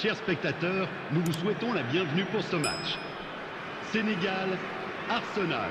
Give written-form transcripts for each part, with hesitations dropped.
Chers spectateurs, nous vous souhaitons la bienvenue pour ce match. Sénégal, Arsenal.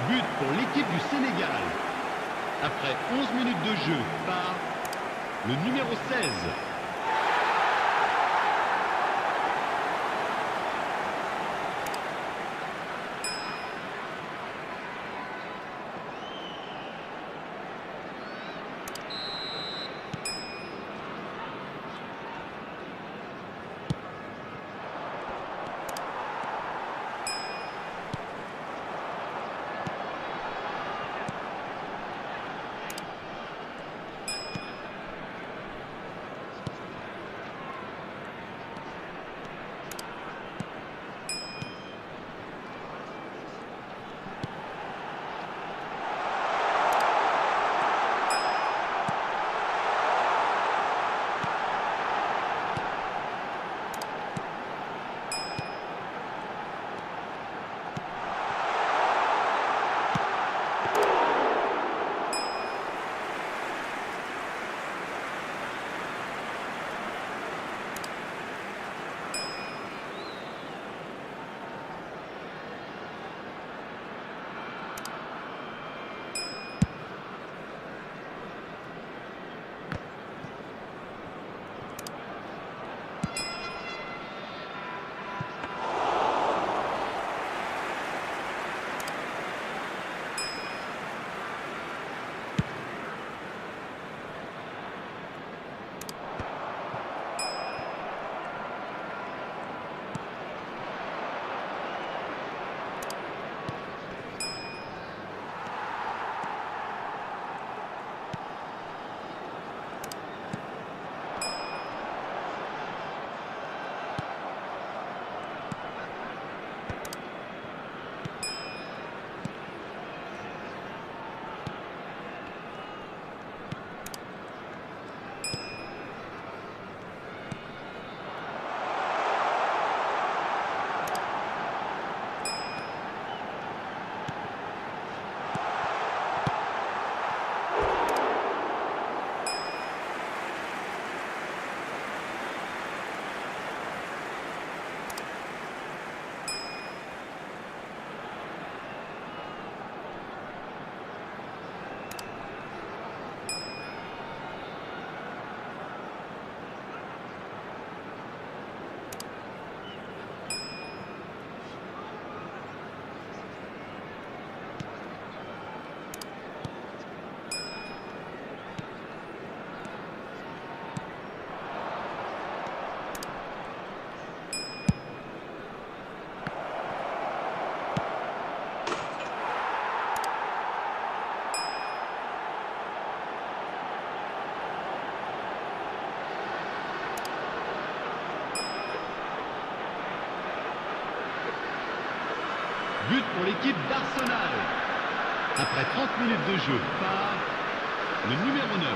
But pour l'équipe du Sénégal. Après 11 minutes de jeu par le numéro 16. But pour l'équipe d'Arsenal. Après 30 minutes de jeu par le numéro 9.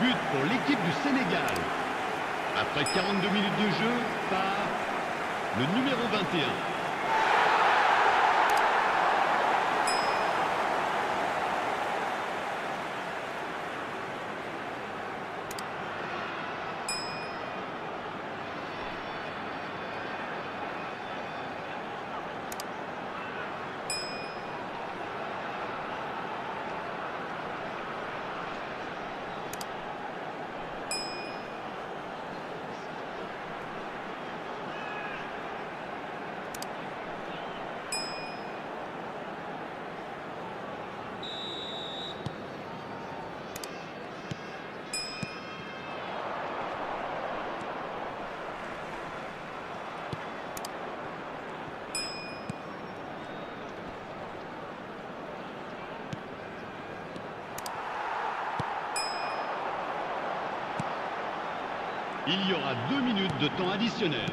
But pour l'équipe du Sénégal. Après 42 minutes de jeu par le numéro 21. Il y aura 2 minutes de temps additionnel.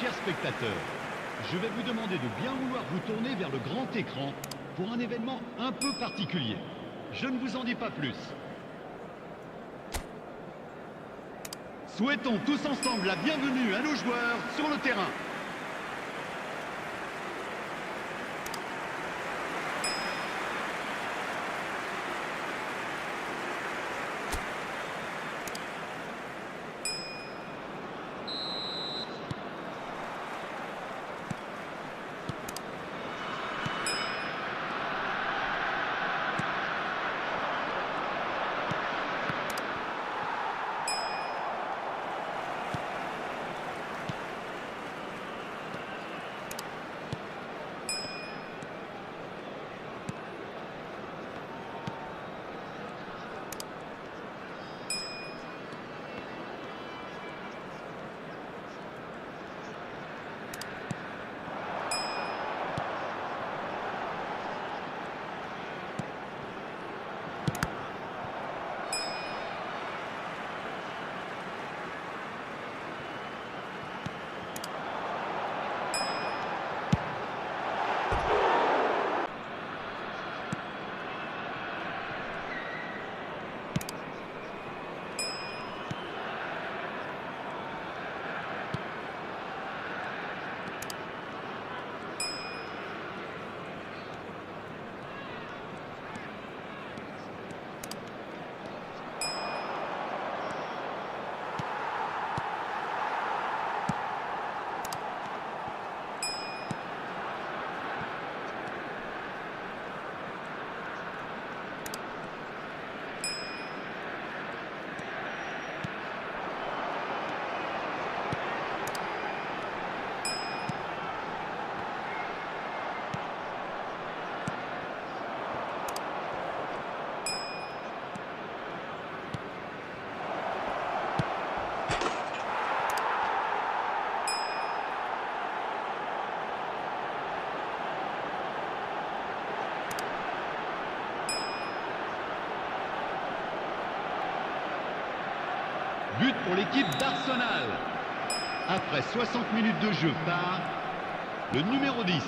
Chers spectateurs, je vais vous demander de bien vouloir vous tourner vers le grand écran pour un événement un peu particulier. Je ne vous en dis pas plus. Souhaitons tous ensemble la bienvenue à nos joueurs sur le terrain. But pour l'équipe d'Arsenal. Après 60 minutes de jeu par le numéro 10.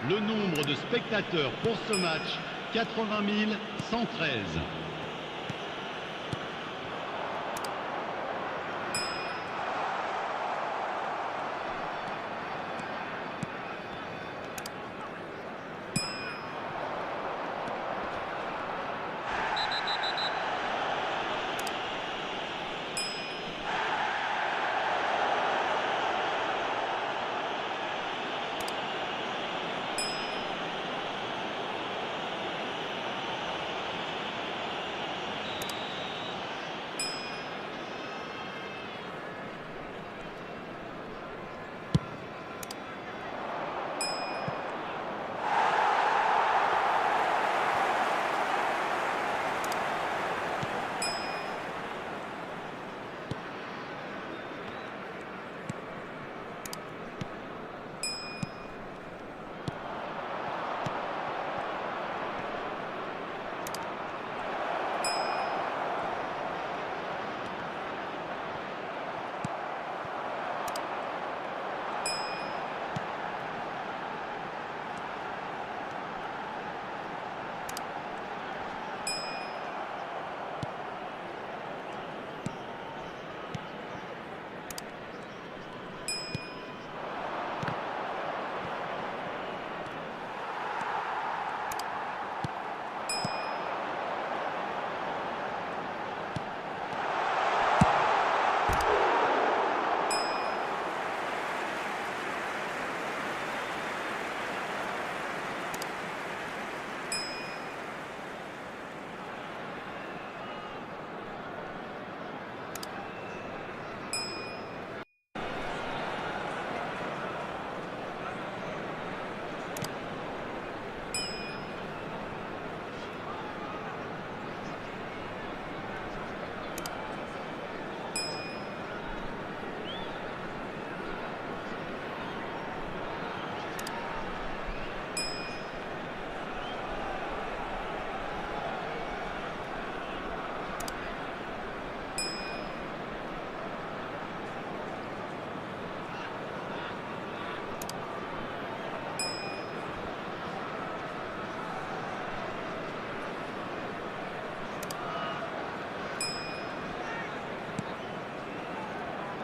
Le nombre de spectateurs pour ce match, 80 113.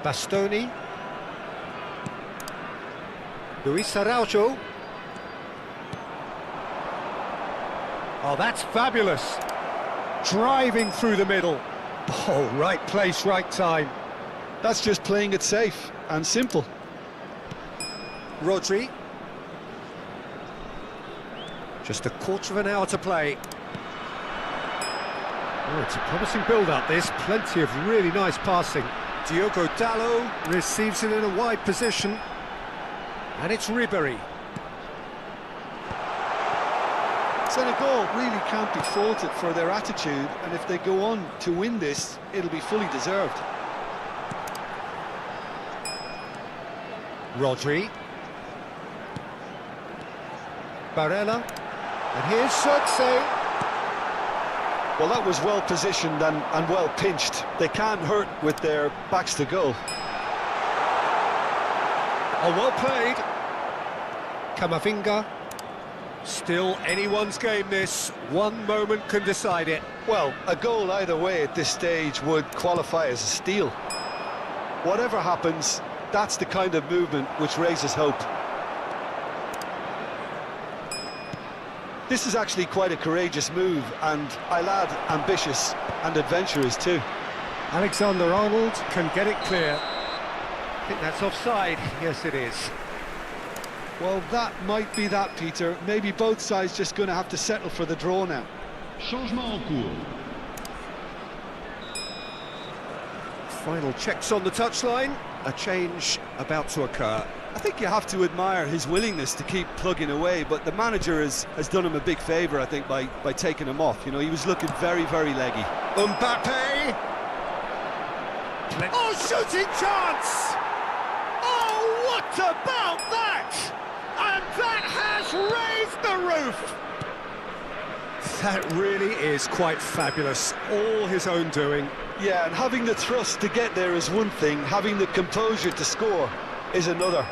Bastoni. Luis Araujo. Oh, that's fabulous. Driving through the middle. Oh, right place, right time. That's just playing it safe and simple. Rodri. Just a quarter of an hour to play. Oh, it's a promising build-up, this. Plenty of really nice passing. Diogo Dalot receives it in a wide position. And it's Ribéry. Senegal really can't be faulted for their attitude, and if they go on to win this, it'll be fully deserved. Rodri. Barella. And here's Sugse. Well, that was well positioned and well pinched. They can't hurt with their backs to goal. Oh, well played. Camavinga. Still anyone's game, this. One moment can decide it. Well, a goal either way at this stage would qualify as a steal. Whatever happens, that's the kind of movement which raises hope. This is actually quite a courageous move, and I'll add ambitious and adventurous too. Alexander-Arnold can get it clear. I think that's offside. Yes, it is. Well, that might be that, Peter. Maybe both sides just going to have to settle for the draw now. Changement en cours. Final checks on the touchline. A change about to occur. I think you have to admire his willingness to keep plugging away, but the manager has done him a big favour, I think, by taking him off. You know, he was looking very, very leggy. Mbappe! Oh, shooting chance! Oh, what about that? And that has raised the roof! That really is quite fabulous. All his own doing. Yeah, and having the thrust to get there is one thing, having the composure to score is another.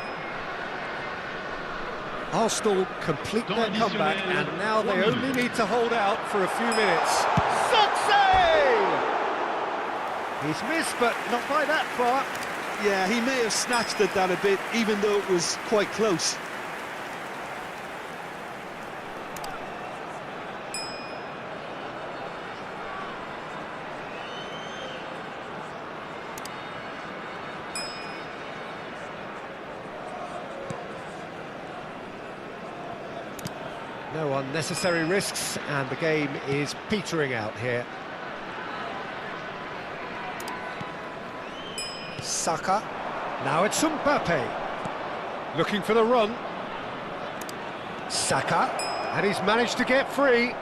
Arsenal complete their comeback, and now they only need to hold out for a few minutes. Success! He's missed, but not by that far. Yeah, he may have snatched at that a bit, even though it was quite close. No unnecessary risks, and the game is petering out here. Saka. Now it's Mbappe. Looking for the run. Saka. And he's managed to get free.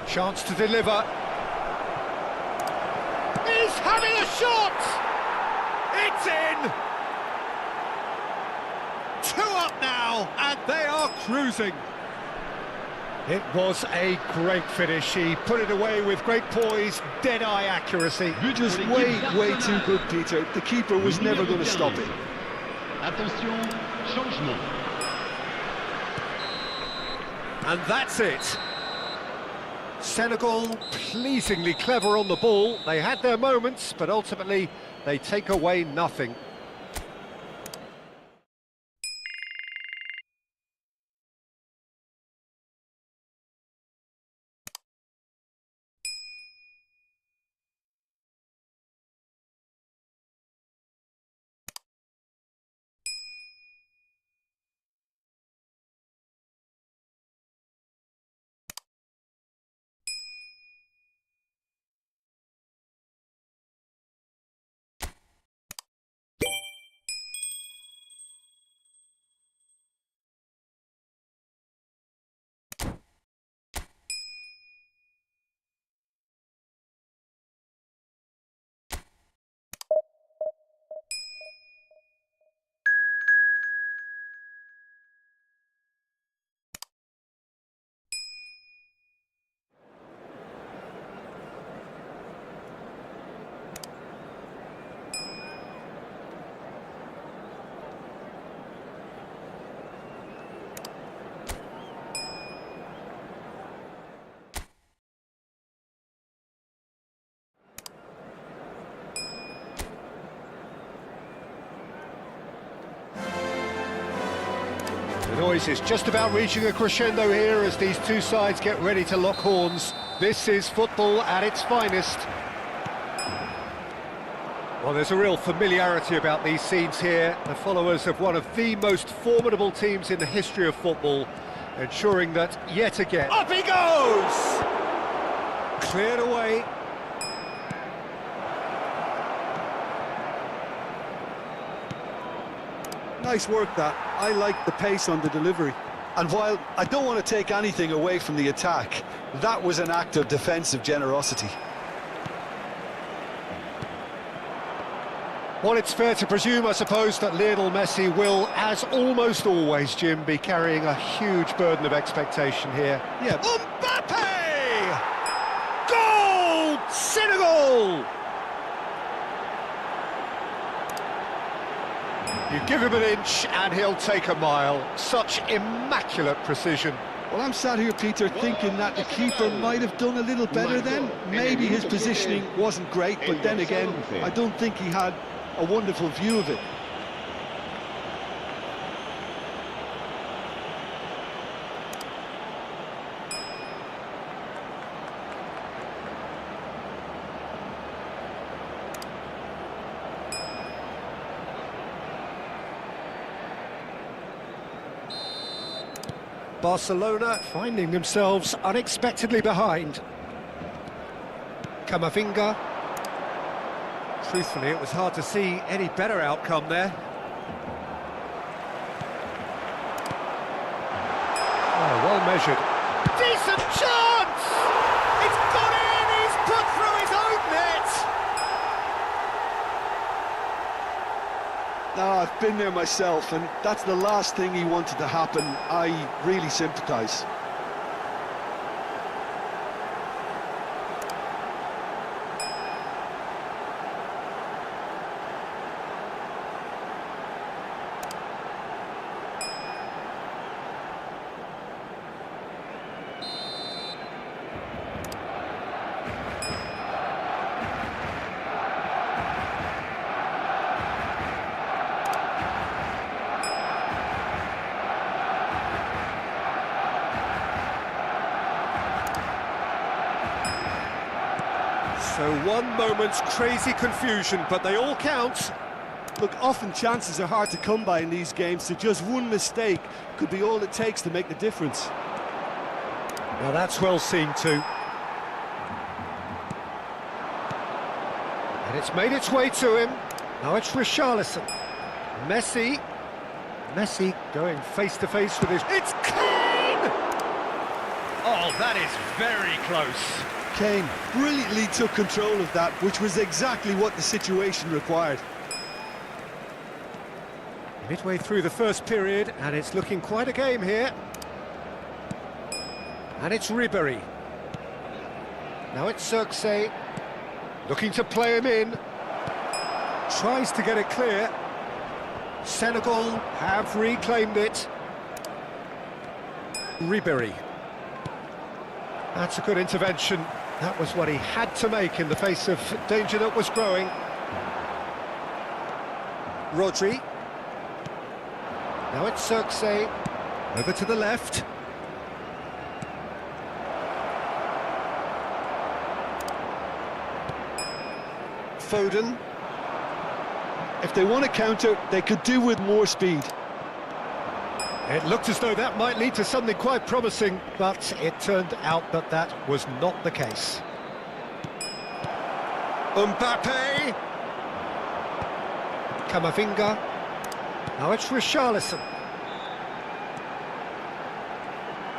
Chance to deliver. He's having a shot! It's in! 2 up now, and they are cruising. It was a great finish. He put it away with great poise, dead-eye accuracy. Just way too good, Peter. The keeper was never going to stop it. Attention, changement. And that's it. Senegal pleasingly clever on the ball. They had their moments, but ultimately they take away nothing. The noise is just about reaching a crescendo here as these two sides get ready to lock horns. This is football at its finest. Well, there's a real familiarity about these scenes here. The followers of one of the most formidable teams in the history of football, ensuring that yet again... Up he goes! Cleared away. Nice work, that. I like the pace on the delivery. And while I don't want to take anything away from the attack, that was an act of defensive generosity. Well, it's fair to presume, I suppose, that Lionel Messi will, as almost always, Jim, be carrying a huge burden of expectation here. Yeah. Mbappe! Goal! Senegal! You give him an inch and he'll take a mile. Such immaculate precision. Well, I'm sat here, Peter, thinking that the keeper might have done a little better then. Maybe his positioning wasn't great, but then again, I don't think he had a wonderful view of it. Barcelona finding themselves unexpectedly behind. Camavinga. Truthfully, it was hard to see any better outcome there. Oh, well measured. Decent chance! It's gone in! He's put through his own net! No, I've been there myself, and that's the last thing he wanted to happen. I really sympathise. one moment's crazy confusion, but they all count. Look, often chances are hard to come by in these games, so just one mistake could be all it takes to make the difference. Now that's well seen too. And it's made its way to him. Now it's Richarlison. Messi going face to face with his... It's Kane! Oh, that is very close. Kane brilliantly took control of that, which was exactly what the situation required. Midway through the first period, and it's looking quite a game here. And it's Ribéry. Now it's Xerxes, looking to play him in. Tries to get it clear. Senegal have reclaimed it. Ribéry. That's a good intervention. That was what he had to make in the face of danger that was growing. Rodri. Now it's Xerxes. Over to the left. Foden. If they want to counter, they could do with more speed. It looked as though that might lead to something quite promising, but it turned out that that was not the case. Mbappe. Camavinga. Now it's Richarlison.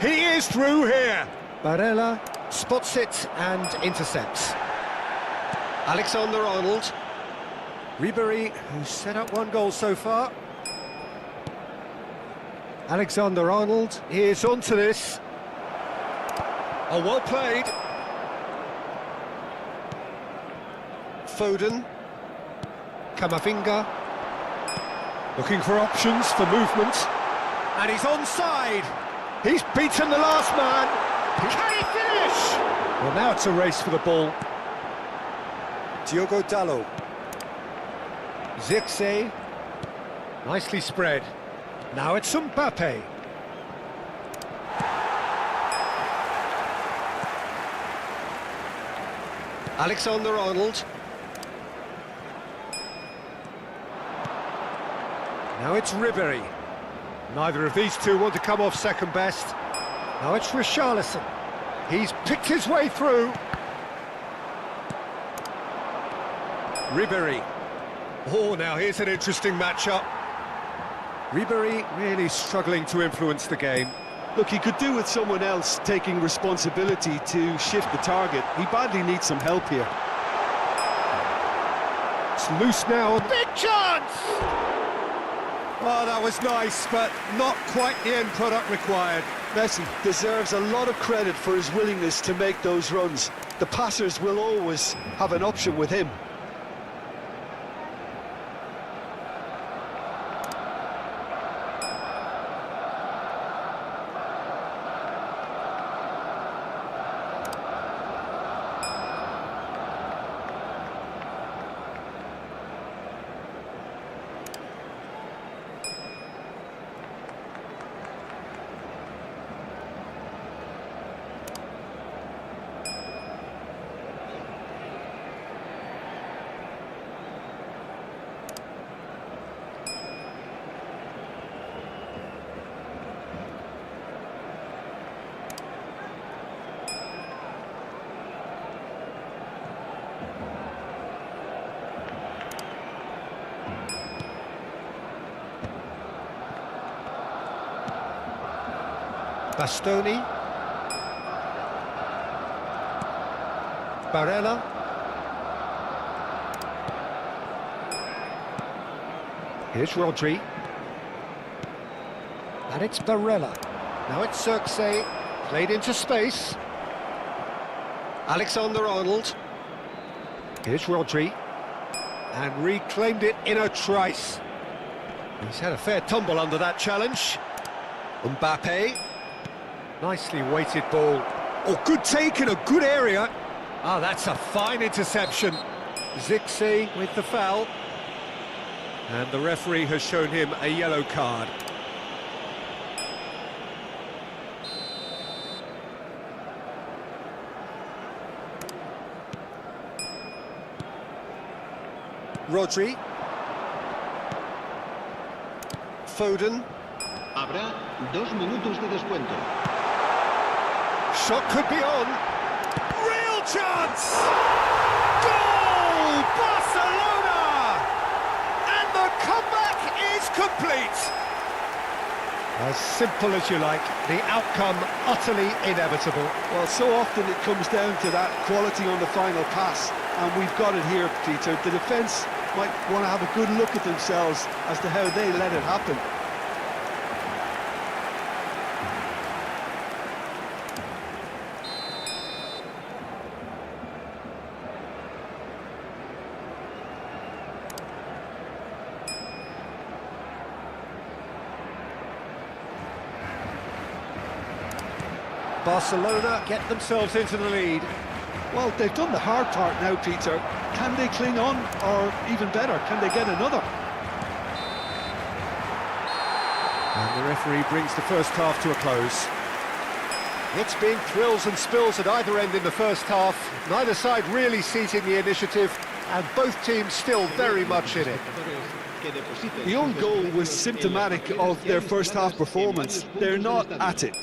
He is through here. Barella spots it and intercepts. Alexander-Arnold. Ribéry, who's set up one goal so far. Alexander-Arnold is onto this. Oh, well played. Foden. Camavinga. Looking for options for movement. And he's onside. He's beaten the last man. Can he finish? Well, now it's a race for the ball. Diogo Dalot. Xerxes. Nicely spread. Now it's Mbappe. Alexander-Arnold. Now it's Ribéry. Neither of these two want to come off second best. Now it's Richarlison. He's picked his way through. Ribéry. Oh, now here's an interesting matchup. Ribéry really struggling to influence the game. Look, he could do with someone else taking responsibility to shift the target. He badly needs some help here. It's loose now. Big chance! Oh, that was nice, but not quite the end product required. Messi deserves a lot of credit for his willingness to make those runs. The passers will always have an option with him. Bastoni. Barella. Here's Rodri. And it's Barella. Now it's Xerxes. Played into space. Alexander-Arnold. Here's Rodri. And reclaimed it in a trice. He's had a fair tumble under that challenge. Mbappe. Nicely weighted ball. Oh, good take in a good area. Ah, that's a fine interception. Xerxes with the foul. And the referee has shown him a yellow card. Rodri. Foden. Habrá 2 minutos de descuento. Shot could be on. Real chance! Goal! Barcelona! And the comeback is complete. As simple as you like, the outcome utterly inevitable. Well, so often it comes down to that quality on the final pass, and we've got it here, Peter. The defence might want to have a good look at themselves as to how they let it happen. Barcelona get themselves into the lead. Well, they've done the hard part now, Peter. Can they cling on, or even better, can they get another? And the referee brings the first half to a close. It's been thrills and spills at either end in the first half. Neither side really seizing the initiative, and both teams still very much in it. The own goal was symptomatic of their first half performance. They're not at it.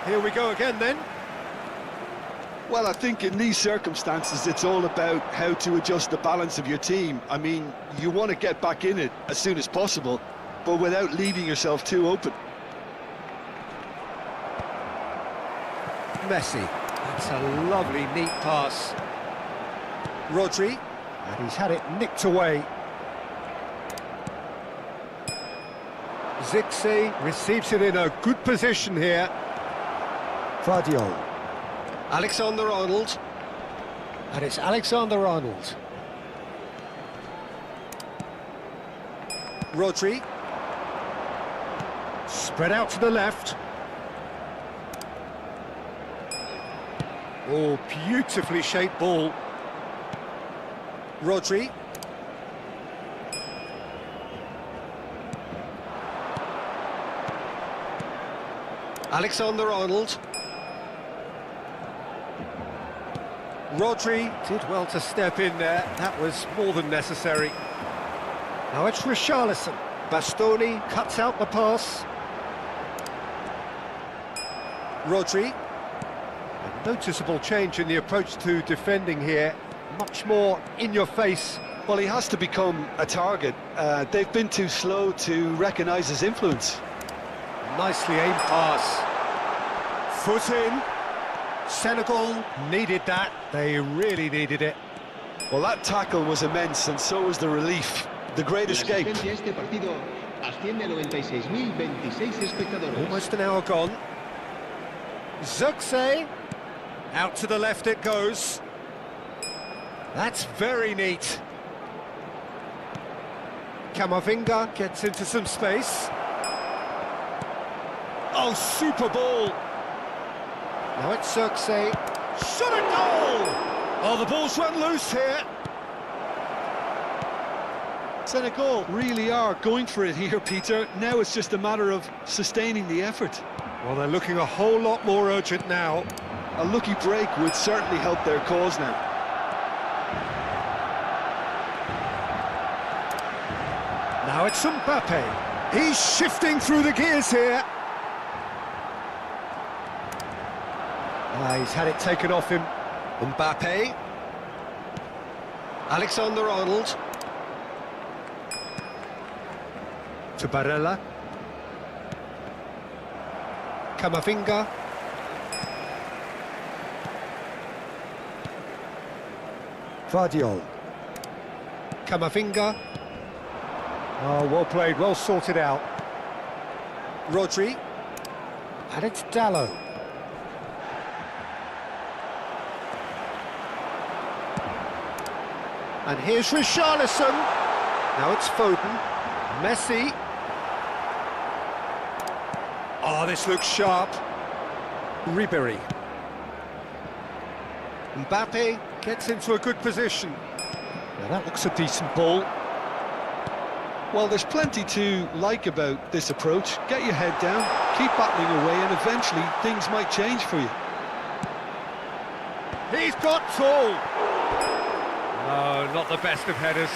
Here we go again then. Well, I think in these circumstances, it's all about how to adjust the balance of your team. I mean, you want to get back in it as soon as possible, but without leaving yourself too open. Messi. That's a lovely, neat pass. Rodri. And he's had it nicked away. Zirkzee receives it in a good position here. Batailles. Alexander-Arnold. And it's Alexander-Arnold. Rodri. Spread out to the left. Oh, beautifully shaped ball. Rodri. Alexander-Arnold. Rodri did well to step in there. That was more than necessary. Now it's Richarlison. Bastoni cuts out the pass. Rodri. A noticeable change in the approach to defending here. Much more in your face. Well, he has to become a target. They've been too slow to recognise his influence. Nicely aimed pass. Foot in. Senegal needed that. They really needed it. Well, that tackle was immense, and so was the relief. The great escape. Almost an hour gone. Zirkzee. Out to the left it goes. That's very neat. Camavinga gets into some space. Oh, super ball. Now it's Zirkzee. Shot a goal! Oh, the ball's run loose here. Senegal really are going for it here, Peter. Now it's just a matter of sustaining the effort. Well, they're looking a whole lot more urgent now. A lucky break would certainly help their cause now. Now it's Mbappe. He's shifting through the gears here. He's had it taken off him. Mbappe. Alexander-Arnold. To Barella. Camavinga. Batailles. Camavinga. Oh, well played, well sorted out. Rodri. And it's Dallo. And here's Richarlison. Now it's Foden. Messi. Oh, this looks sharp. Ribéry. Mbappe gets into a good position. Now that looks a decent ball. Well, there's plenty to like about this approach. Get your head down, keep battling away, and eventually things might change for you. He's got tall. No, not the best of headers.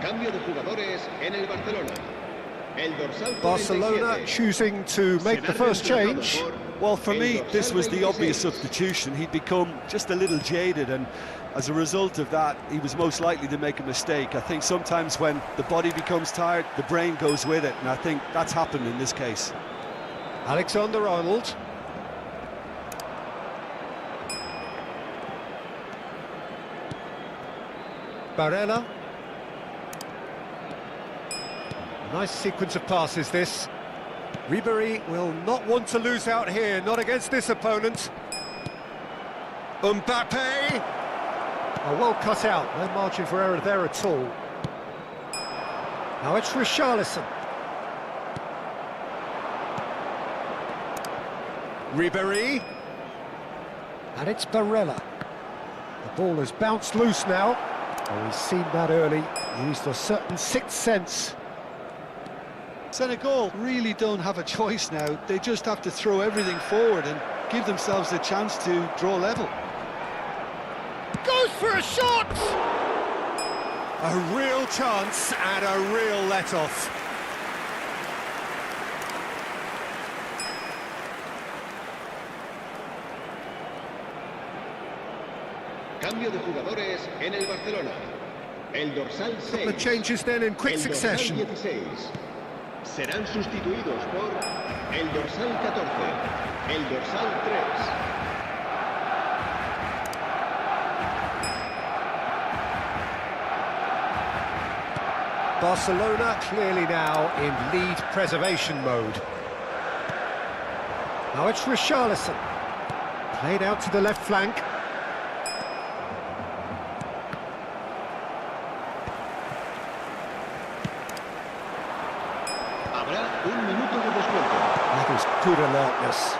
Cambio de jugadores en el Barcelona. El dorsal Barcelona 47. choosing to make the first change. Well, for me, this was the obvious substitution. He'd become just a little jaded, and as a result of that, he was most likely to make a mistake. I think sometimes when the body becomes tired, the brain goes with it, and I think that's happened in this case. Alexander-Arnold. Barella. Nice sequence of passes, this. Ribéry will not want to lose out here, not against this opponent. Mbappe! Oh, well cut out, no margin for error there at all. Now it's Richarlison. Ribéry. And it's Barella. The ball has bounced loose now. Oh, he's seen that early, used a certain sixth sense. Senegal really don't have a choice now. They just have to throw everything forward and give themselves a chance to draw level. Goes for a shot! A real chance and a real let-off. Cambio de jugadores en el Barcelona. El dorsal 6. The changes then in quick el succession. dorsal 16. Serán sustituidos por el dorsal 14, el dorsal 3. Barcelona clearly now in lead preservation mode. Now it's Richarlison. Played out to the left flank. Habrá un minuto de descuento. That is good alertness.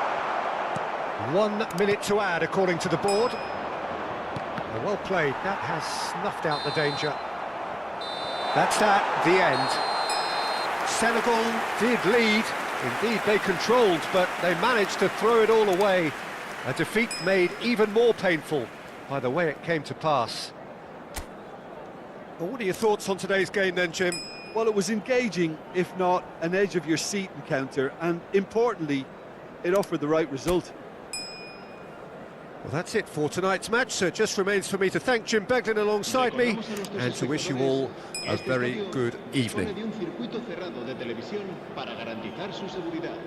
1 minute to add, according to the board. Well played. That has snuffed out the danger. That's that, the end. Senegal did lead. Indeed, they controlled, but they managed to throw it all away. A defeat made even more painful by the way it came to pass. Well, what are your thoughts on today's game then, Jim? Well, it was engaging, if not an edge-of-your-seat encounter, and importantly, it offered the right result. Well, that's it for tonight's match, so it just remains for me to thank Jim Beglin alongside me and to wish you all a very good evening. Dispone de un circuito cerrado de televisión para garantizar su seguridad.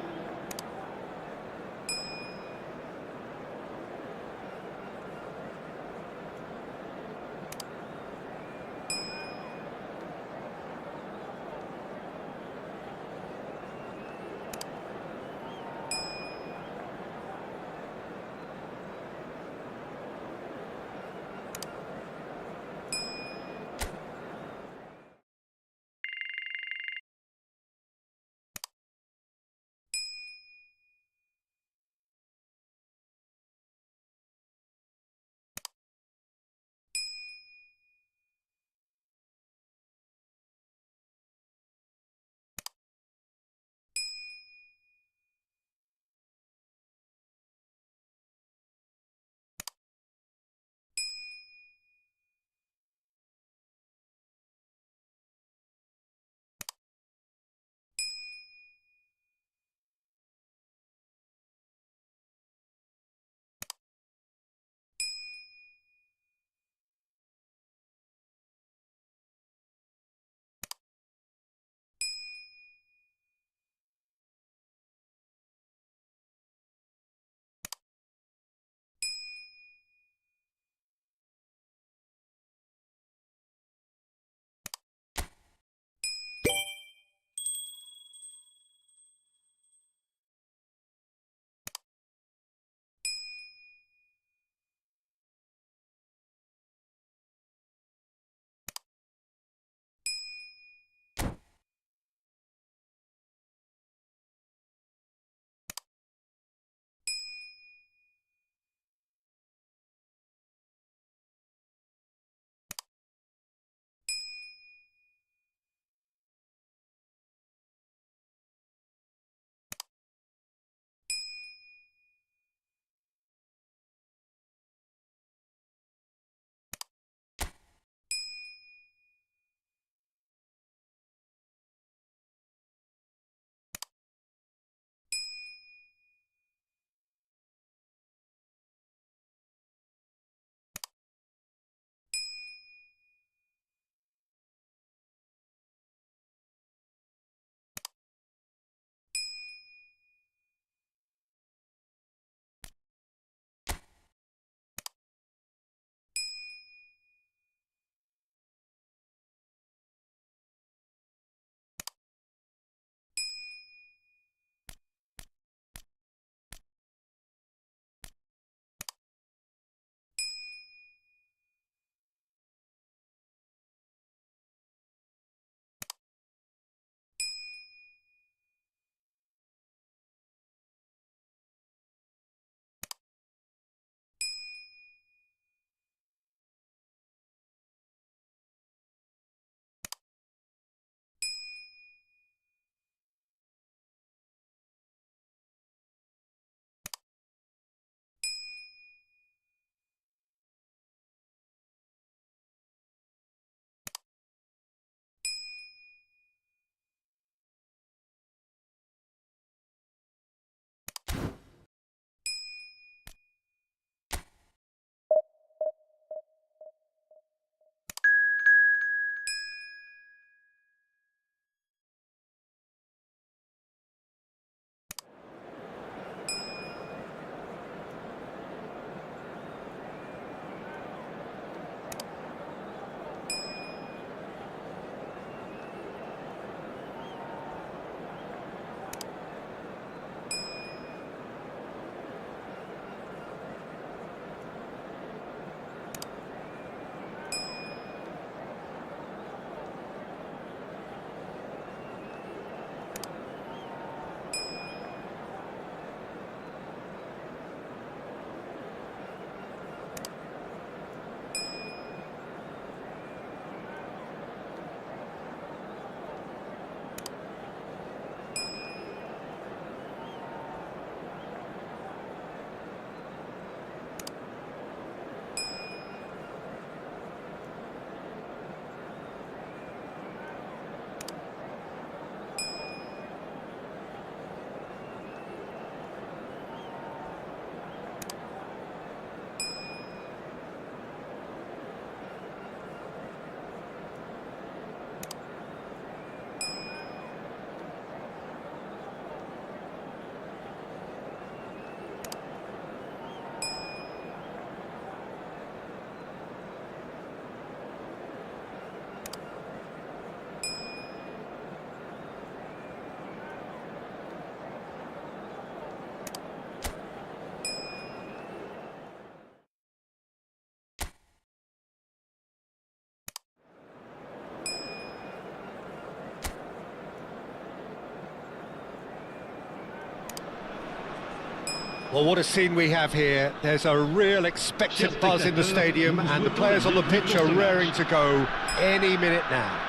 Well, what a scene we have here. There's a real expectant buzz in the stadium, and the players on the pitch are raring to go any minute now.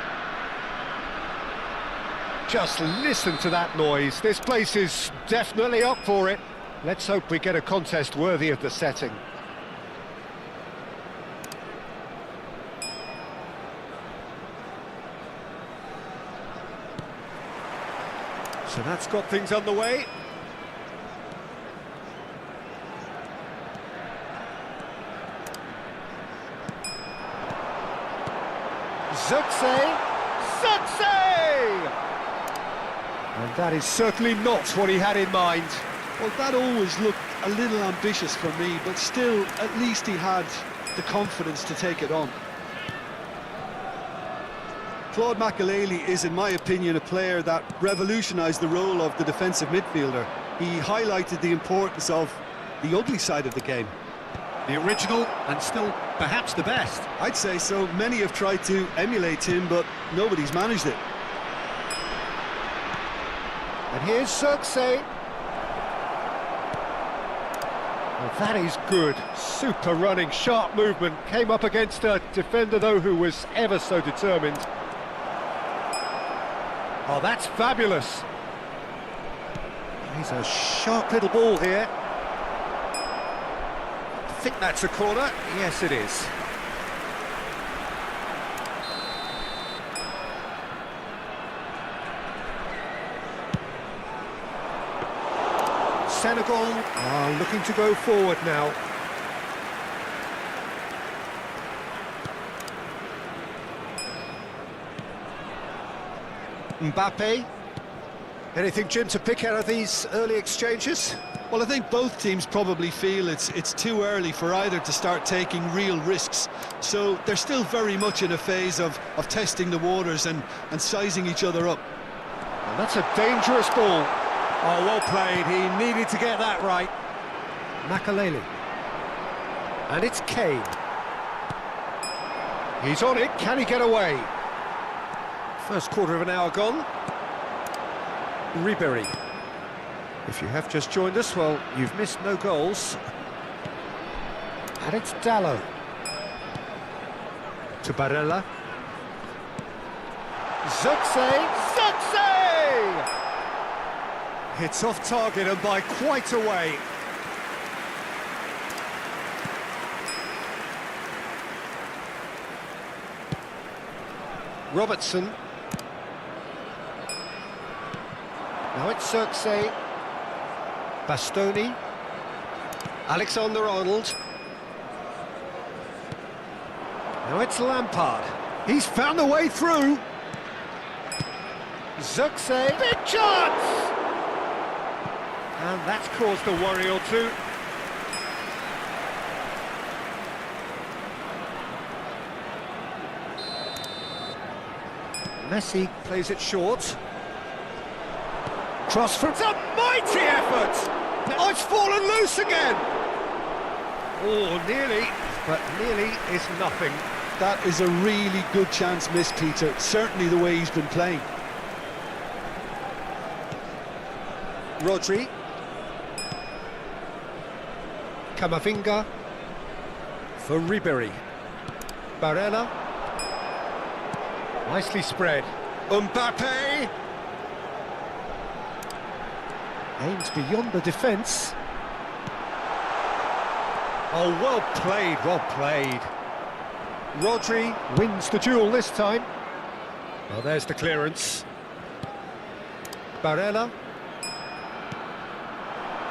Just listen to that noise. This place is definitely up for it. Let's hope we get a contest worthy of the setting. So that's got things underway. Zirkzee! And that is certainly not what he had in mind. Well, that always looked a little ambitious for me, but still, at least he had the confidence to take it on. Claude Makelele is, in my opinion, a player that revolutionised the role of the defensive midfielder. He highlighted the importance of the ugly side of the game. The original, and still perhaps the best. I'd say so. Many have tried to emulate him, but nobody's managed it. And here's Zirkzee. Well, that is good. Super running, sharp movement. Came up against a defender, though, who was ever so determined. Oh, that's fabulous. He's a sharp little ball here. I think that's a corner. Yes, it is. Senegal are looking to go forward now. Mbappe. Anything, Jim, to pick out of these early exchanges? Well, I think both teams probably feel it's too early for either to start taking real risks. So they're still very much in a phase of testing the waters and sizing each other up. And that's a dangerous ball. Oh, well played. He needed to get that right. Makelele. And it's Kane. He's on it. Can he get away? First quarter of an hour gone. Ribéry. If you have just joined us, well, you've missed no goals. And it's Dalot. To Barella. Zirkzee! Zirkzee! It's off target and by quite a way. Robertson. Now it's Zirkzee. Bastoni. Alexander-Arnold. Now it's Lampard. He's found a way through. Zirkzee. Big chance! And that's caused a worry or two. Messi plays it short. Cross from... It's a mighty effort! Oh, it's fallen loose again! Oh, nearly, but nearly is nothing. That is a really good chance missed, Peter. Certainly the way he's been playing. Rodri. Camavinga. For Ribéry. Barella. Nicely spread. Mbappe. Aims beyond the defence. Oh, well played, well played. Rodri wins the duel this time. Well, there's the clearance. Barella.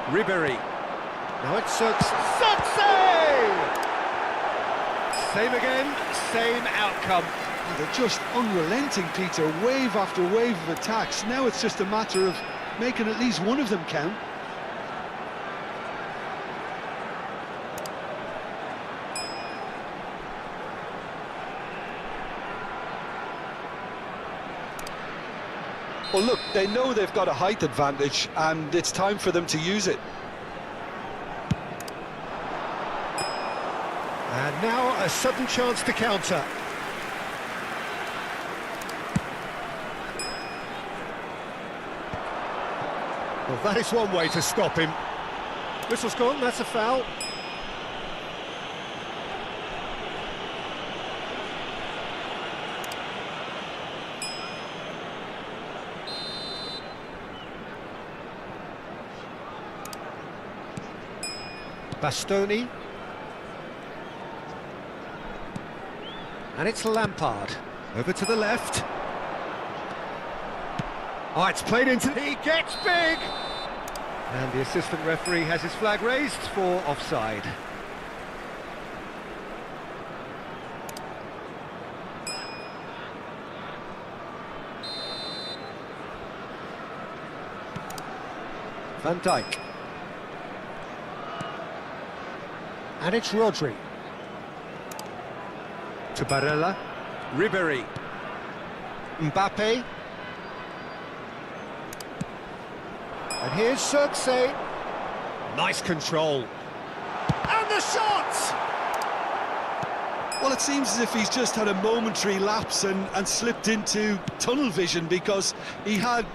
Ribéry. Now it's Zirkzee! Same again, same outcome. They're just unrelenting, Peter. Wave after wave of attacks. Now it's just a matter of making at least one of them count. Well, look, they know they've got a height advantage, and it's time for them to use it. And now a sudden chance to counter. Well, that is one way to stop him. Whistle's gone, that's a foul. Bastoni. And it's Lampard. Over to the left. Oh, it's played into... He gets big! And the assistant referee has his flag raised for offside. Van Dijk. And it's Rodri. To Barella. Ribéry. Mbappe. And here's Xerxes. Nice control. And the shot! Well, it seems as if he's just had a momentary lapse and slipped into tunnel vision, because he had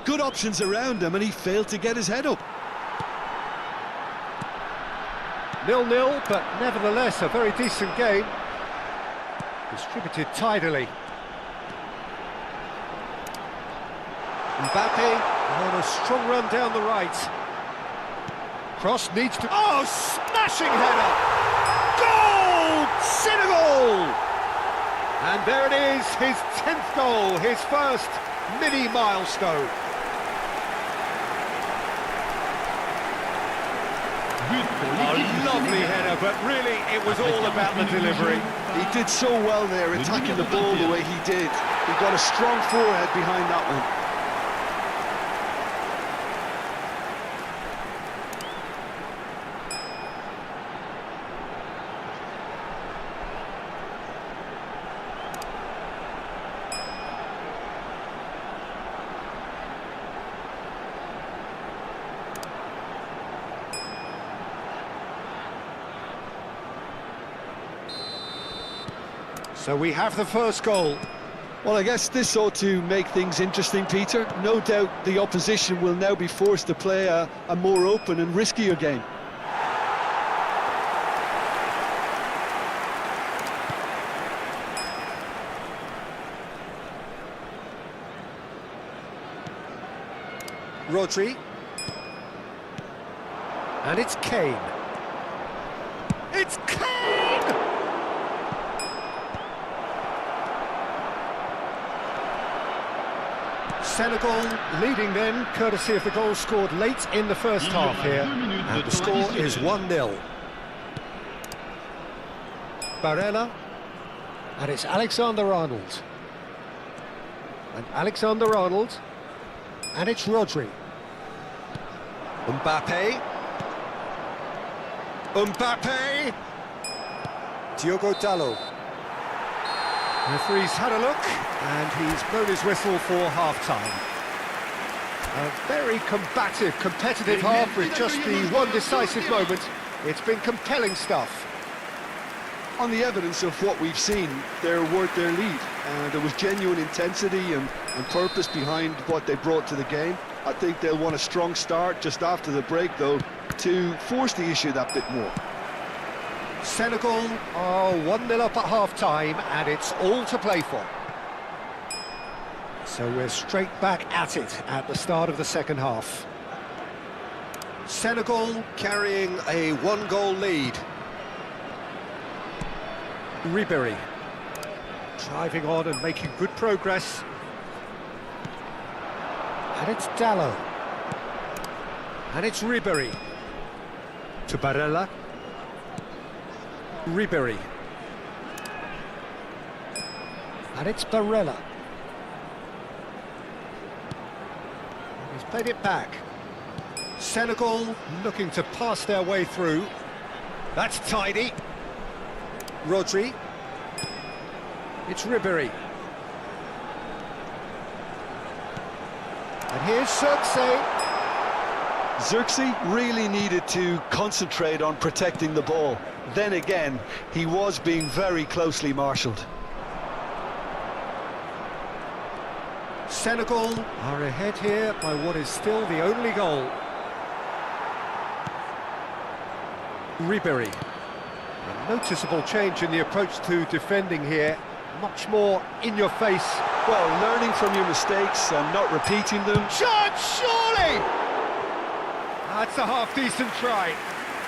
good options around him and he failed to get his head up. 0-0, but nevertheless a very decent game. Distributed tidily. Mbappe on a strong run down the right. Cross needs to... Oh, smashing header! Goal! Senegal! And there it is, his 10th goal, his first mini milestone. A lovely header, but really it was all about the delivery. He did so well there, attacking the ball the way he did. He got a strong forehead behind that one. So we have the first goal. Well, I guess this ought to make things interesting, Peter. No doubt the opposition will now be forced to play a more open and riskier game. Rodri. And it's Kane. It's Kane! Senegal leading then, courtesy of the goal scored late in the first half here. And the score is 1-0. Barella. And it's Alexander-Arnold. And Alexander-Arnold. And it's Rodri. Mbappe. Mbappe! Diogo Dalot. Referee's had a look, and he's blown his whistle for half-time. A very combative, competitive half with just the one decisive moment. It's been compelling stuff. On the evidence of what we've seen, they're worth their lead. There was genuine intensity and purpose behind what they brought to the game. I think they'll want a strong start just after the break, though, to force the issue that bit more. Senegal are 1-0 up at half-time, and it's all to play for. So we're straight back at it at the start of the second half. Senegal carrying a one-goal lead. Ribéry driving on and making good progress. And it's Dalot. And it's Ribéry. To Barella. Ribéry. And it's Barella. He's played it back. Senegal looking to pass their way through. That's tidy. Rodri. It's Ribéry. And here's Xerxes. Xerxes really needed to concentrate on protecting the ball. Then again, he was being very closely marshalled. Senegal are ahead here by what is still the only goal. Ribery. A noticeable change in the approach to defending here. Much more in your face. Well, learning from your mistakes and not repeating them. Shot, surely! That's a half-decent try.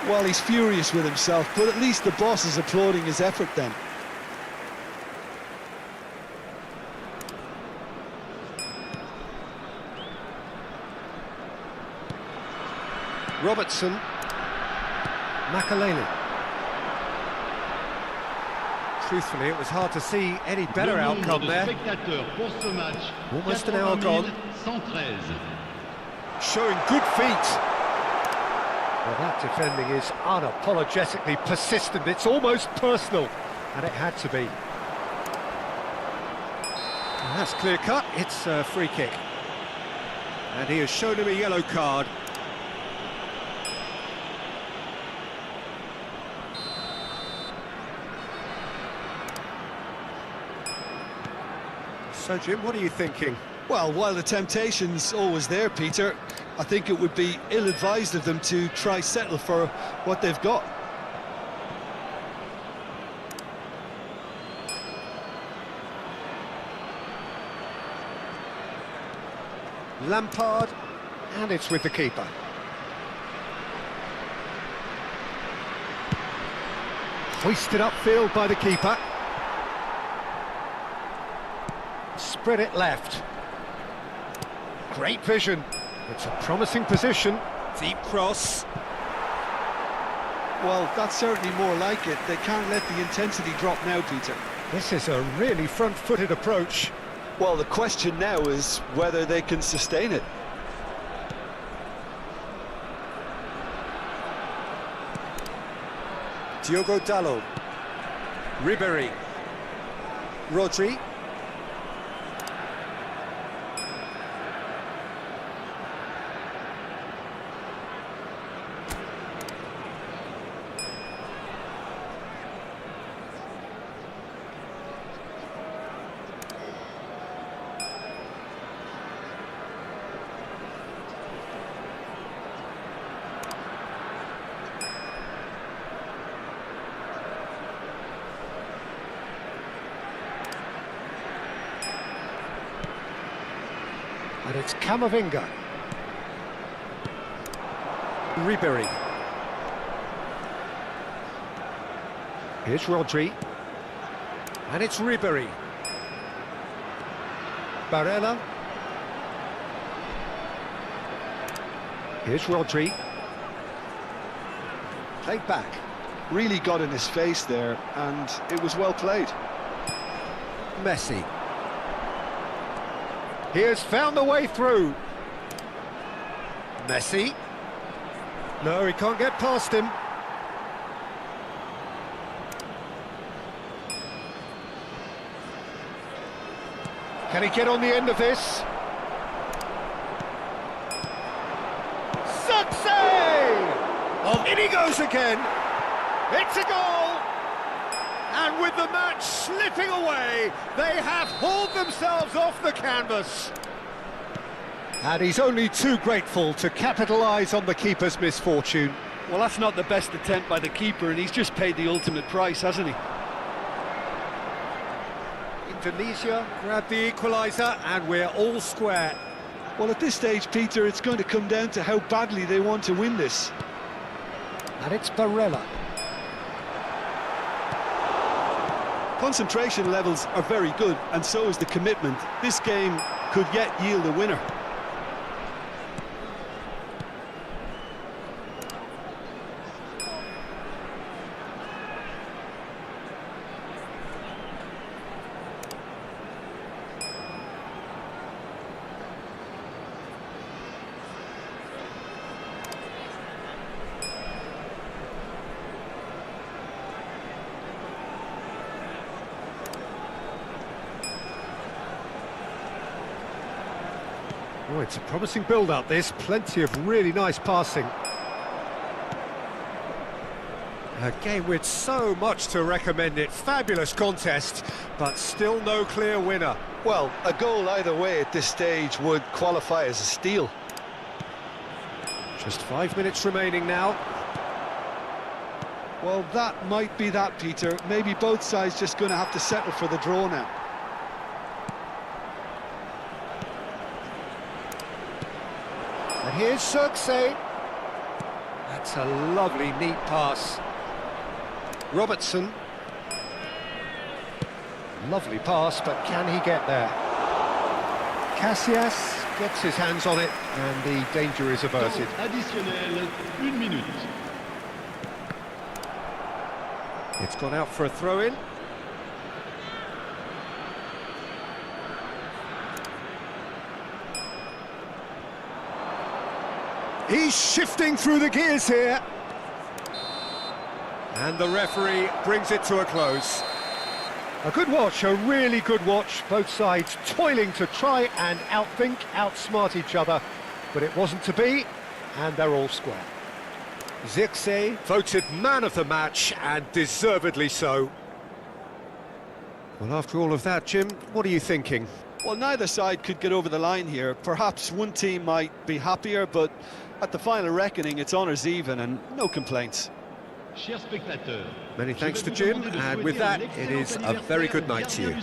Well, he's furious with himself, but at least the boss is applauding his effort then. Robertson. Makaleli. Truthfully, it was hard to see any better Le nombre outcome de there. spectateurs pour ce match, Almost an hour gone. 113. Showing good feet. Well, that defending is unapologetically persistent. It's almost personal, and it had to be. And that's clear cut. It's a free kick. And he has shown him a yellow card. So, Jim, what are you thinking? Well, while the temptation's always there, Peter, I think it would be ill-advised of them to try settle for what they've got. Lampard, and it's with the keeper. Hoisted upfield by the keeper. Spread it left. Great vision. It's a promising position. Deep cross. Well, that's certainly more like it. They can't let the intensity drop now, Peter. This is a really front-footed approach. Well, the question now is whether they can sustain it. Diogo Dalot. Ribery. Rodri. And it's Camavinga. Ribery. Here's Rodri. And it's Ribery. Barella. Here's Rodri. Played back. Really got in his face there, and it was well played. Messi. He has found the way through. Messi. No, he can't get past him. Can he get on the end of this? Success! Oh, in he goes again. It's a goal! And with the match slipping away, they have hauled themselves off the canvas. And he's only too grateful to capitalise on the keeper's misfortune. Well, that's not the best attempt by the keeper, and he's just paid the ultimate price, hasn't he? Indonesia grabbed the equaliser, and we're all square. Well, at this stage, Peter, it's going to come down to how badly they want to win this. And it's Barella. Concentration levels are very good, and so is the commitment. This game could yet yield a winner. Oh, it's a promising build-up, this. Plenty of really nice passing. A game with so much to recommend it. Fabulous contest, but still no clear winner. Well, a goal either way at this stage would qualify as a steal. Just 5 minutes remaining now. Well, that might be that, Peter. Maybe both sides just going to have to settle for the draw now. And here's Cirque. That's a lovely, neat pass. Robertson. Lovely pass, but can he get there? Casillas gets his hands on it, and the danger is averted. Temps additionnel, 1 minute. It's gone out for a throw-in. He's shifting through the gears here. And the referee brings it to a close. A good watch, a really good watch. Both sides toiling to try and outthink, outsmart each other. But it wasn't to be, and they're all square. Zirkzee voted man of the match, and deservedly so. Well, after all of that, Jim, what are you thinking? Well, neither side could get over the line here. Perhaps one team might be happier, but at the final reckoning, it's honours even and no complaints. Chers spectateurs, Many thanks to Jim, and with that, it is a very good night to you.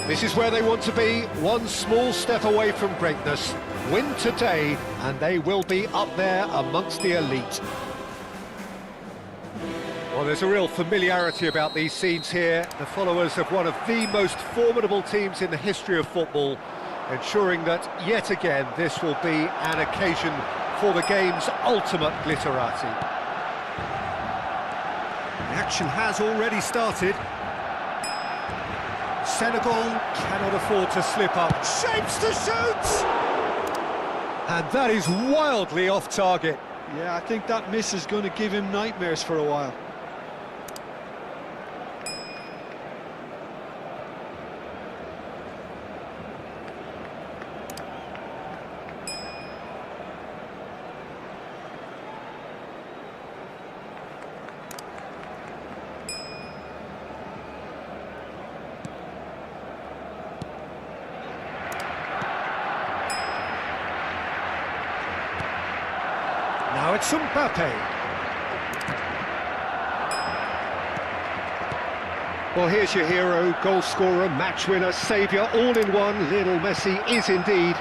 This is where they want to be, one small step away from greatness. Win today, and they will be up there amongst the elite. Well, there's a real familiarity about these scenes here. The followers of one of the most formidable teams in the history of football, ensuring that, yet again, this will be an occasion for the game's ultimate glitterati. The action has already started. Senegal cannot afford to slip up. Shapes to shoot! And that is wildly off target. Yeah, I think that miss is going to give him nightmares for a while. Now it's Mbappe. Well, here's your hero, goal scorer, match winner, saviour, all in one. Lionel Messi is indeed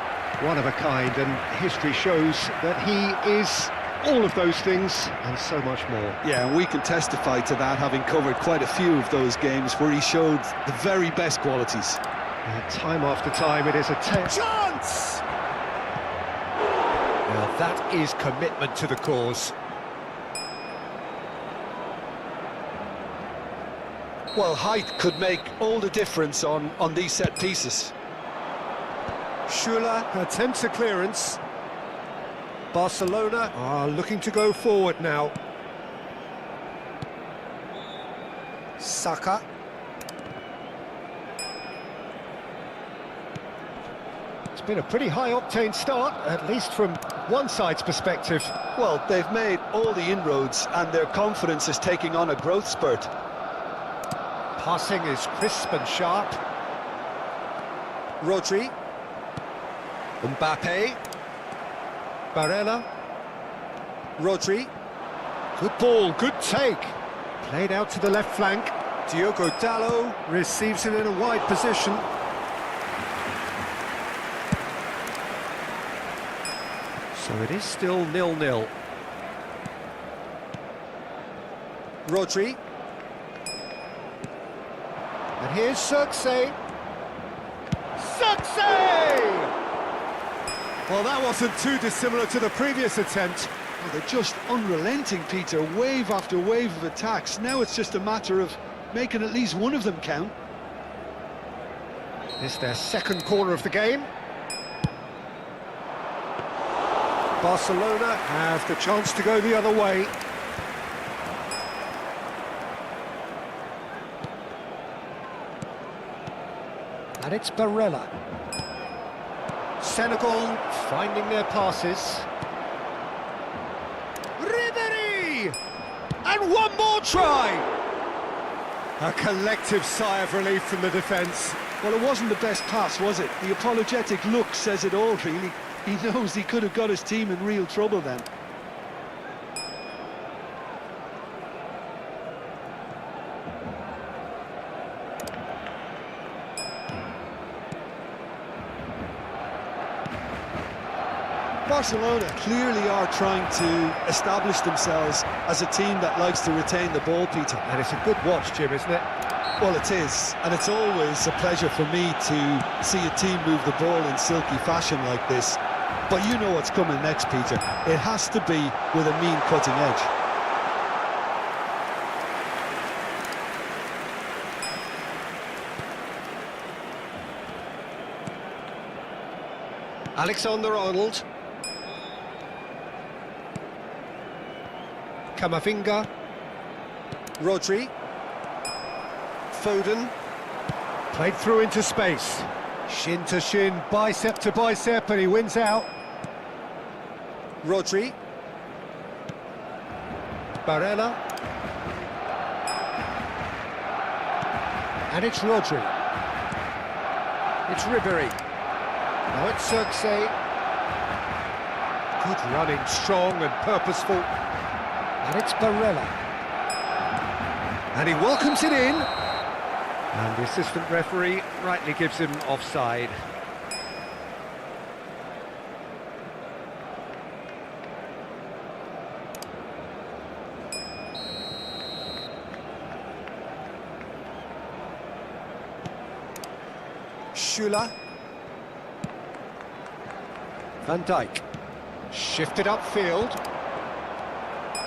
one of a kind, and history shows that he is all of those things and so much more. Yeah, and we can testify to that, having covered quite a few of those games where he showed the very best qualities. Time after time, it is a chance! Now that is commitment to the cause. Well, height could make all the difference on these set pieces. Schuller attempts a clearance. Barcelona are looking to go forward now. Saka. It's been a pretty high-octane start, at least from one side's perspective. Well, they've made all the inroads and their confidence is taking on a growth spurt. Passing is crisp and sharp. Rodri. Mbappe. Barella. Rodri. Good ball, good take. Played out to the left flank. Diogo Dalot receives it in a wide position. So it is still 0-0. Rodri. And here's Circe. Well, that wasn't too dissimilar to the previous attempt. Well, they're just unrelenting, Peter. Wave after wave of attacks. Now it's just a matter of making at least one of them count. It's their second corner of the game. Barcelona have the chance to go the other way. And it's Barella. Senegal finding their passes. Ribéry! And one more try! A collective sigh of relief from the defence. Well, it wasn't the best pass, was it? The apologetic look says it all, really. He knows he could have got his team in real trouble then. Barcelona clearly are trying to establish themselves as a team that likes to retain the ball, Peter. And it's a good watch, Jim, isn't it? Well, it is, and it's always a pleasure for me to see a team move the ball in silky fashion like this. But you know what's coming next, Peter. It has to be with a mean cutting edge. Alexander-Arnold. Camavinga. Rodri. Foden. Played through into space. Shin to shin, bicep to bicep, and he wins out. Rodri. Barella. And it's Rodri. It's Ribéry. Now it's Circe. Good running, strong and purposeful. And it's Barella. And he welcomes it in. And the assistant referee rightly gives him offside. Schuller. Van Dijk. Shifted upfield.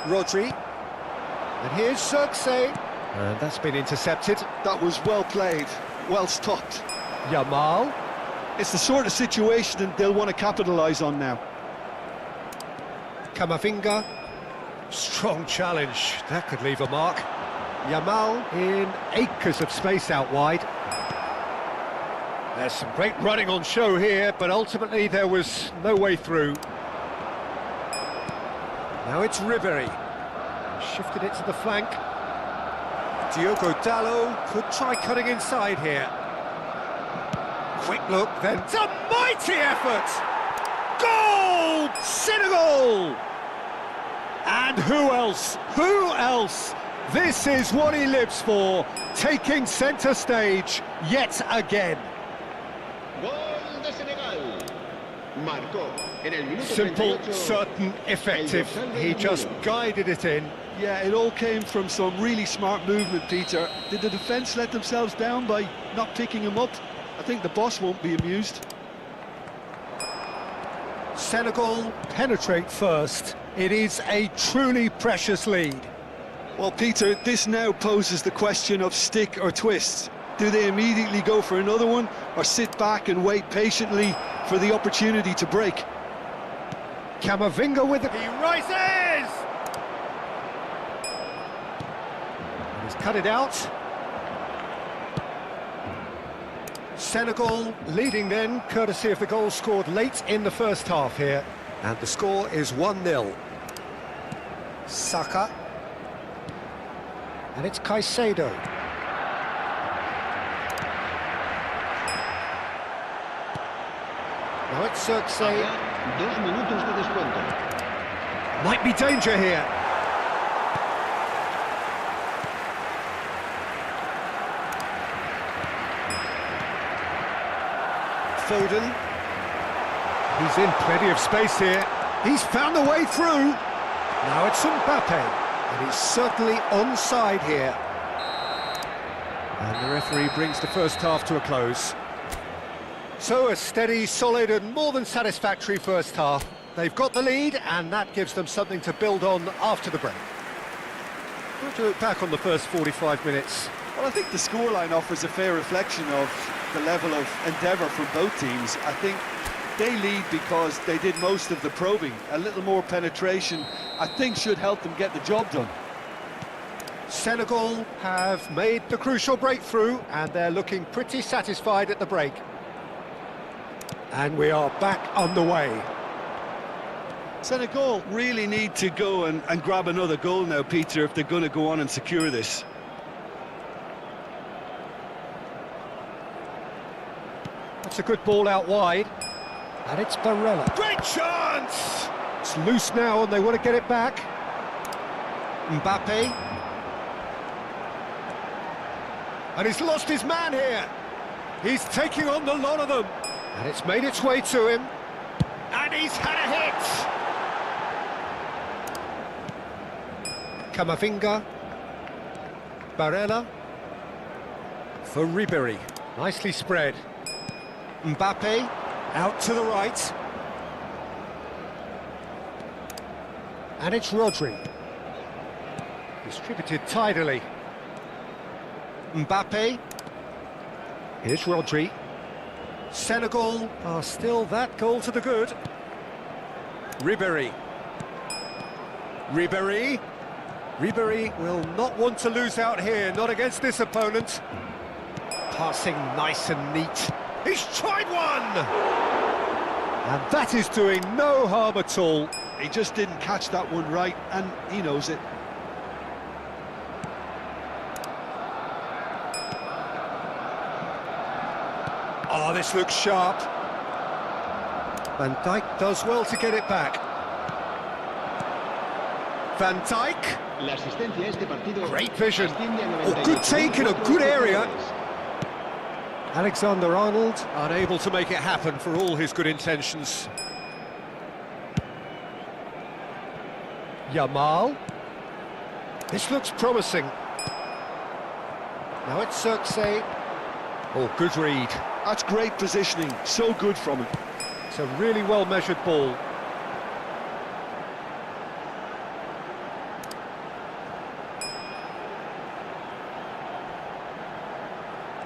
Rodri. And here's Circe. And that's been intercepted. That was well played, well stopped. Yamal. It's the sort of situation they'll want to capitalise on now. Camavinga. Strong challenge. That could leave a mark. Yamal in acres of space out wide. There's some great running on show here, but ultimately there was no way through. Now it's Ribéry. Shifted it to the flank. Diogo Dalot could try cutting inside here. Quick look, then it's a mighty effort! Goal! Senegal! And who else? Who else? This is what he lives for, taking centre stage yet again. Gol de Senegal. Marcó en el minuto Simple, 38, certain, effective. He just guided it in. Yeah, it all came from some really smart movement, Peter. Did the defence let themselves down by not picking him up? I think the boss won't be amused. Senegal penetrate first. It is a truly precious lead. Well, Peter, this now poses the question of stick or twist. Do they immediately go for another one, or sit back and wait patiently for the opportunity to break? Camavinga with it. He rises! He's cut it out. Senegal leading then, courtesy of the goal scored late in the first half here. And the score is 1-0. Saka. And it's Caicedo. Now it's Xerxes. 2 minutos de descuento. Might be danger here. Foden. He's in plenty of space here. He's found a way through. Now it's Mbappe. And he's certainly onside here. And the referee brings the first half to a close. So a steady, solid and more than satisfactory first half. They've got the lead and that gives them something to build on after the break. What do you look back on the first 45 minutes? Well, I think the scoreline offers a fair reflection of the level of endeavour from both teams. I think they lead because they did most of the probing. A little more penetration, I think, should help them get the job done. Senegal have made the crucial breakthrough and they're looking pretty satisfied at the break. And we are back underway. Senegal really need to go and grab another goal now, Peter, if they're going to go on and secure this. That's a good ball out wide. And it's Barella. Great chance! It's loose now and they want to get it back. Mbappe. And he's lost his man here. He's taking on the lot of them. And it's made its way to him. And he's had a hit! Camavinga. Barella. For Ribéry. Nicely spread. Mbappe. Out to the right. And it's Rodri. Distributed tidily. Mbappe. Here's Rodri. Senegal are still that goal to the good. Ribéry. Ribéry. Ribéry will not want to lose out here, not against this opponent. Passing nice and neat. He's tried one! And that is doing no harm at all. He just didn't catch that one right, and he knows it. Oh, this looks sharp. Van Dijk does well to get it back. Van Dijk. La asistencia a este partido. Great vision. Oh, good take in a good area. Alexander-Arnold unable to make it happen for all his good intentions. Yamal. This looks promising. Now it's Xerxes. Oh, good read. That's great positioning, so good from him. It's a really well-measured ball.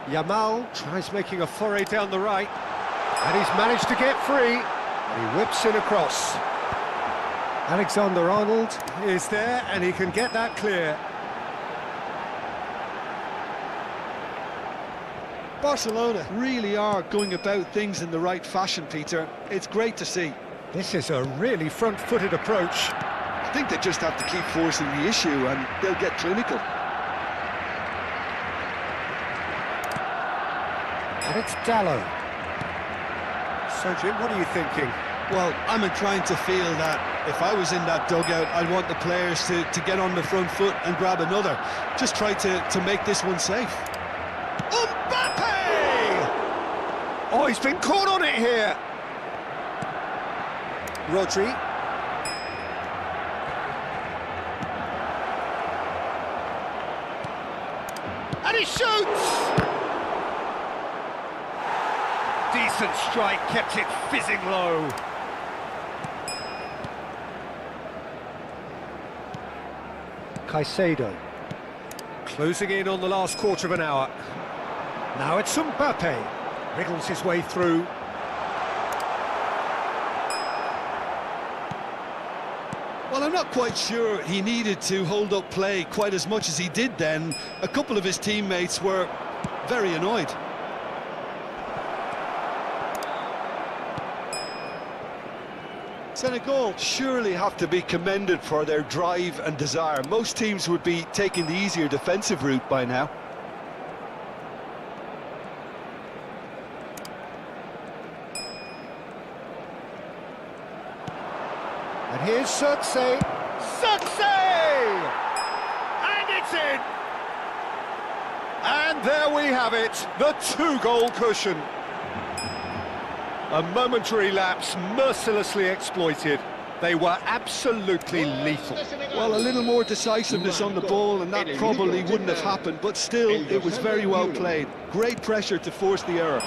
Yamal tries making a foray down the right, and he's managed to get free. He whips in across. Alexander-Arnold is there, and he can get that clear. Barcelona really are going about things in the right fashion, Peter. It's great to see. This is a really front-footed approach. I think they just have to keep forcing the issue and they'll get clinical. And it's Dallo. So, Jim, what are you thinking? Well, I'm inclined to feel that if I was in that dugout, I'd want the players to get on the front foot and grab another. Just try to make this one safe. Mbappe! Oh, he's been caught on it here. Rodri. And he shoots! Decent strike, kept it fizzing low. Caicedo. Closing in on the last quarter of an hour. Now it's Mbappe. Wriggles his way through. Well, I'm not quite sure he needed to hold up play quite as much as he did then. A couple of his teammates were very annoyed. Senegal surely have to be commended for their drive and desire. Most teams would be taking the easier defensive route by now. And here's Circe. Circe! And it's in! And there we have it, the two-goal cushion. A momentary lapse mercilessly exploited. They were absolutely lethal. Well, a little more decisiveness on the ball and that probably wouldn't have happened, but still, it was very well played. Great pressure to force the error.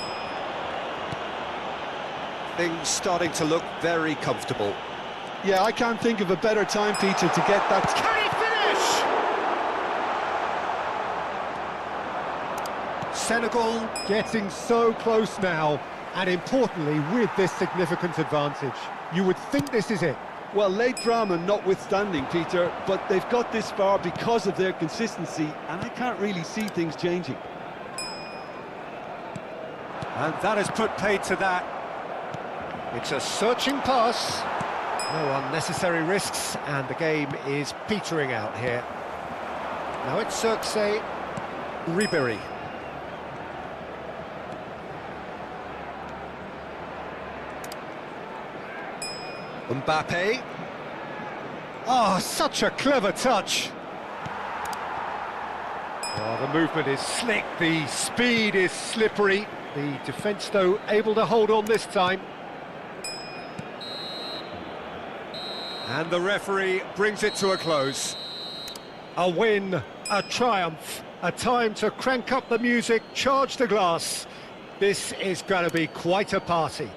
Things starting to look very comfortable. Yeah, I can't think of a better time, Peter, to get that. Can he finish? Senegal getting so close now, and importantly with this significant advantage. You would think this is it. Well, late drama notwithstanding, Peter, but they've got this far because of their consistency, and I can't really see things changing. And that has put paid to that. It's a searching pass. No unnecessary risks, and the game is petering out here. Now it's Circe. Ribéry. Mbappe. Oh, such a clever touch. Oh, the movement is slick, the speed is slippery. The defence, though, able to hold on this time. And the referee brings it to a close. A win, a triumph, a time to crank up the music, charge the glass. This is going to be quite a party.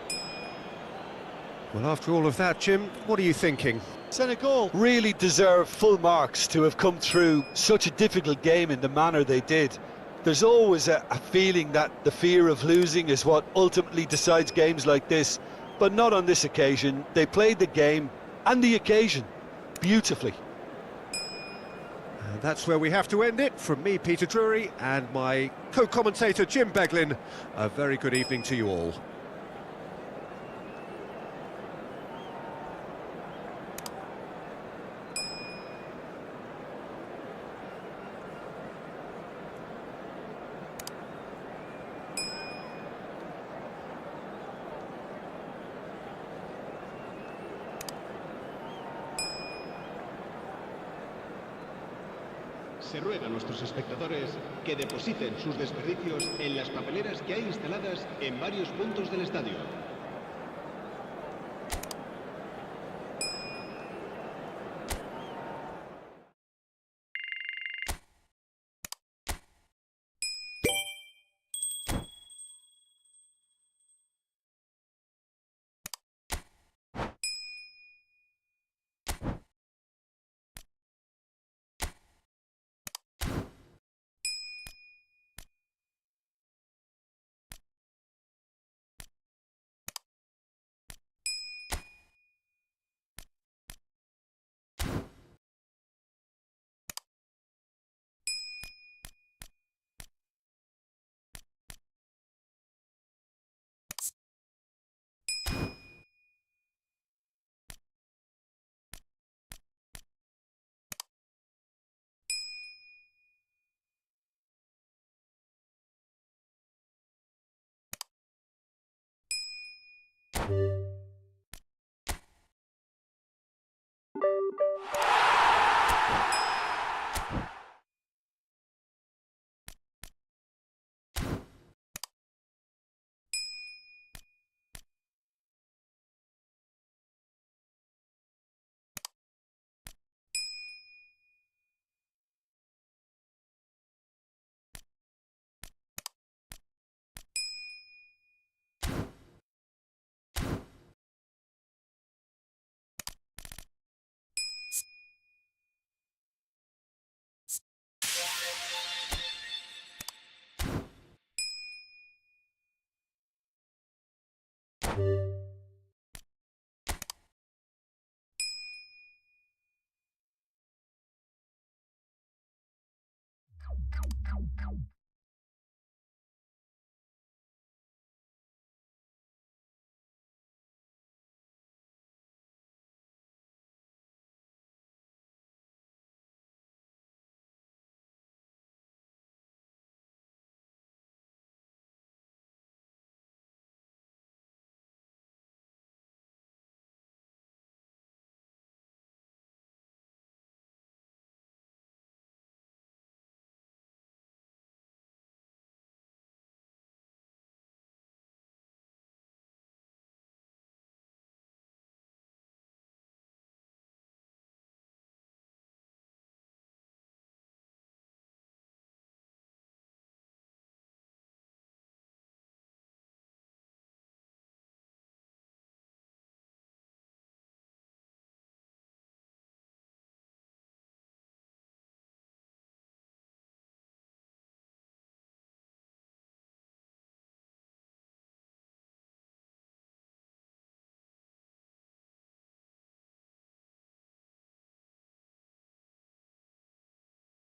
Well, after all of that, Jim, what are you thinking? Senegal really deserve full marks to have come through such a difficult game in the manner they did. There's always a feeling that the fear of losing is what ultimately decides games like this, but not on this occasion. They played the game and the occasion beautifully. And that's where we have to end it. From me, Peter Drury, and my co-commentator, Jim Beglin, a very good evening to you all. Se ruega a nuestros espectadores que depositen sus desperdicios en las papeleras que hay instaladas en varios puntos del estadio.